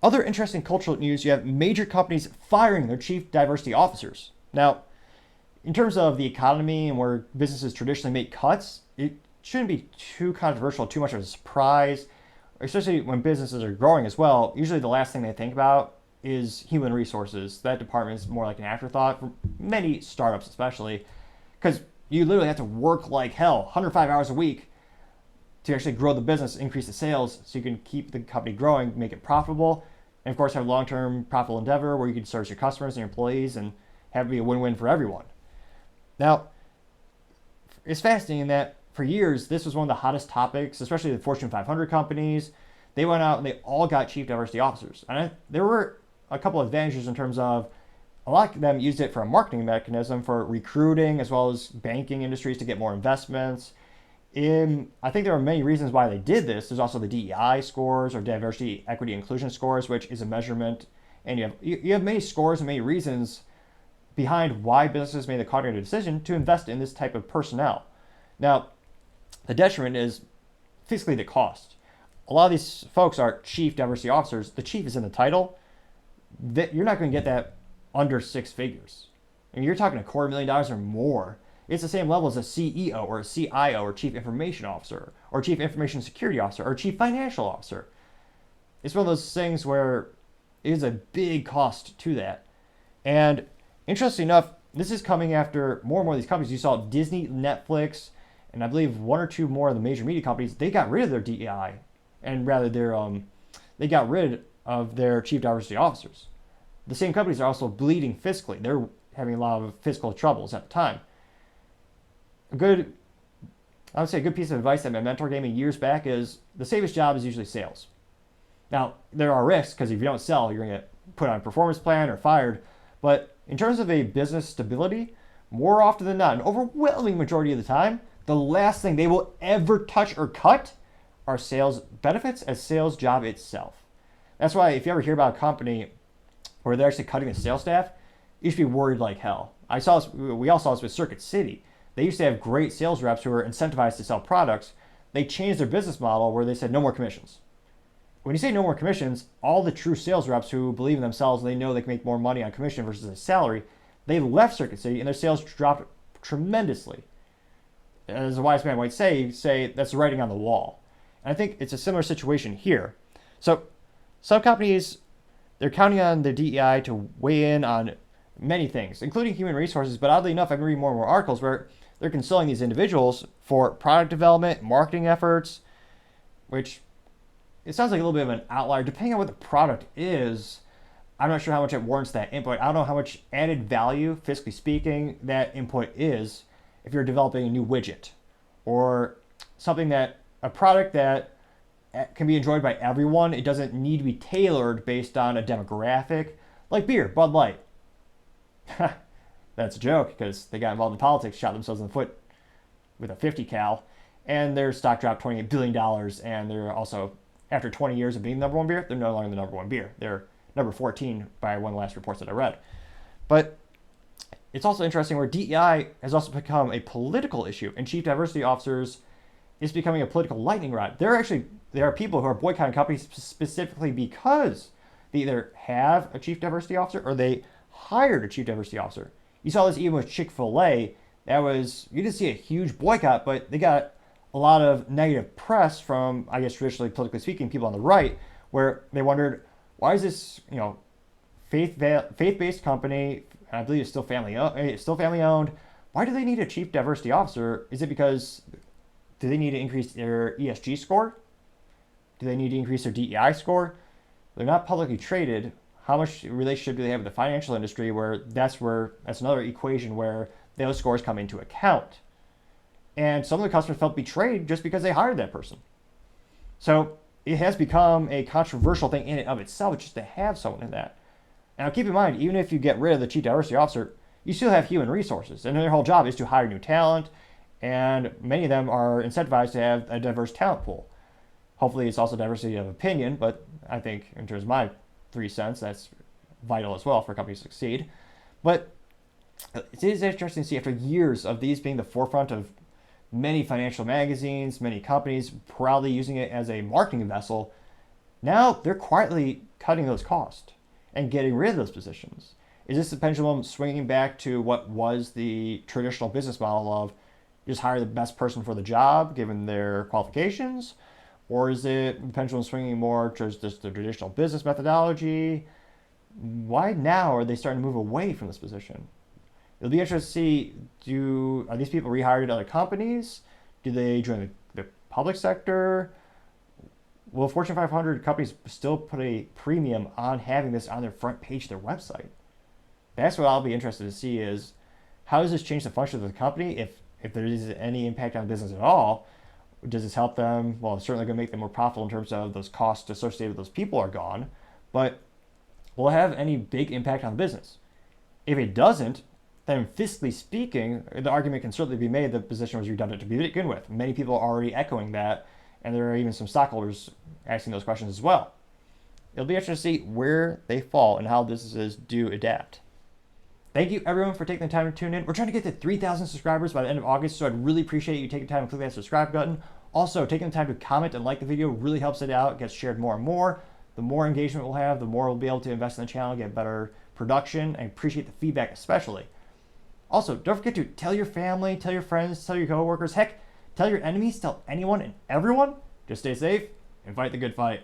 Other interesting cultural news, you have major companies firing their chief diversity officers. Now, in terms of the economy and where businesses traditionally make cuts, it shouldn't be too controversial, too much of a surprise, especially when businesses are growing as well. Usually the last thing they think about is human resources. That department is more like an afterthought for many startups, especially because you literally have to work like hell, 105 hours a week, to actually grow the business, increase the sales, so you can keep the company growing, make it profitable, and of course have long-term profitable endeavor where you can service your customers and your employees and have it be a win-win for everyone. Now, it's fascinating that for years this was one of the hottest topics, especially the Fortune 500 companies. They went out and they all got chief diversity officers, and there were a couple of advantages in terms of a lot of them used it for a marketing mechanism for recruiting as well as banking industries to get more investments. I think there are many reasons why they did this. There's also the DEI scores or diversity, equity, inclusion scores, which is a measurement, and you have many scores and many reasons behind why businesses made the cognitive decision to invest in this type of personnel. Now, the detriment is physically the cost. A lot of these folks are chief diversity officers. The chief is in the title. You're not going to get that under six figures. I mean, you're talking $250,000 or more. It's the same level as a CEO or a CIO or chief information officer or chief information security officer or chief financial officer. It's one of those things where it is a big cost to that. And interestingly enough, this is coming after more and more of these companies. You saw Disney, Netflix, and I believe one or two more of the major media companies, they got rid of their DEI and rather they got rid of their chief diversity officers. The same companies are also bleeding fiscally. They're having a lot of fiscal troubles at the time. I would say a good piece of advice that my mentor gave me years back is the safest job is usually sales. Now, there are risks because if you don't sell, you're going to get put on a performance plan or fired. But in terms of a business stability, more often than not, an overwhelming majority of the time, the last thing they will ever touch or cut are sales benefits as sales job itself. That's why if you ever hear about a company where they're actually cutting the sales staff, you should be worried like hell. We all saw this with Circuit City. They used to have great sales reps who were incentivized to sell products. They changed their business model where they said no more commissions. When you say no more commissions, all the true sales reps who believe in themselves and they know they can make more money on commission versus a salary, they left Circuit City and their sales dropped tremendously. As a wise man might say that's the writing on the wall. And I think it's a similar situation here. So some companies, they're counting on the DEI to weigh in on many things, including human resources. But oddly enough, I've been reading more and more articles where they're consulting these individuals for product development, marketing efforts, which it sounds like a little bit of an outlier. Depending on what the product is, I'm not sure how much it warrants that input. I don't know how much added value, fiscally speaking, that input is if you're developing a new widget or something a product that can be enjoyed by everyone. It doesn't need to be tailored based on a demographic, like beer, Bud Light. That's a joke because they got involved in politics, shot themselves in the foot with a 50 cal, and their stock dropped $28 billion. And they're also, after 20 years of being the number one beer, they're no longer the number one beer. They're number 14 by one of the last reports that I read. But it's also interesting where DEI has also become a political issue, and chief diversity officers is becoming a political lightning rod. There are people who are boycotting companies specifically because they either have a chief diversity officer or they hired a chief diversity officer. You saw this even with Chick-fil-A. You didn't see a huge boycott, but they got a lot of negative press from, I guess, traditionally, politically speaking, people on the right, where they wondered, why is this, faith-based company, I believe it's still family owned, why do they need a chief diversity officer? Is it because, do they need to increase their ESG score? Do they need to increase their DEI score? They're not publicly traded. How much relationship do they have with the financial industry that's another equation where those scores come into account. And some of the customers felt betrayed just because they hired that person. So it has become a controversial thing in and of itself just to have someone in that. Now keep in mind, even if you get rid of the chief diversity officer, you still have human resources, and their whole job is to hire new talent, and many of them are incentivized to have a diverse talent pool. Hopefully it's also diversity of opinion, but I think in terms of my 3 cents, that's vital as well for companies to succeed. But it is interesting to see after years of these being the forefront of many financial magazines, many companies proudly using it as a marketing vessel, Now they're quietly cutting those costs and getting rid of those positions. Is this the pendulum swinging back to what was the traditional business model of just hire the best person for the job given their qualifications? Or is it the pendulum swinging more towards just the traditional business methodology? Why now are they starting to move away from this position? It'll be interesting to see, are these people rehired at other companies? Do they join the public sector? Will Fortune 500 companies still put a premium on having this on their front page of their website? That's what I'll be interested to see is, how does this change the function of the company? If there is any impact on the business at all, does this help them? Well, it's certainly going to make them more profitable in terms of those costs associated with those people are gone, but will it have any big impact on the business? If it doesn't, then fiscally speaking, the argument can certainly be made that the position was redundant to begin with. Many people are already echoing that, and there are even some stockholders asking those questions as well. It'll be interesting to see where they fall and how businesses do adapt. Thank you everyone for taking the time to tune in. We're trying to get to 3,000 subscribers by the end of August, so I'd really appreciate you taking time to click that subscribe button. Also, taking the time to comment and like the video really helps it out. It gets shared more and more. The more engagement we'll have, the more we'll be able to invest in the channel, get better production. I appreciate the feedback especially. Also, don't forget to tell your family, tell your friends, tell your coworkers, heck, tell your enemies, tell anyone and everyone. Just stay safe and fight the good fight.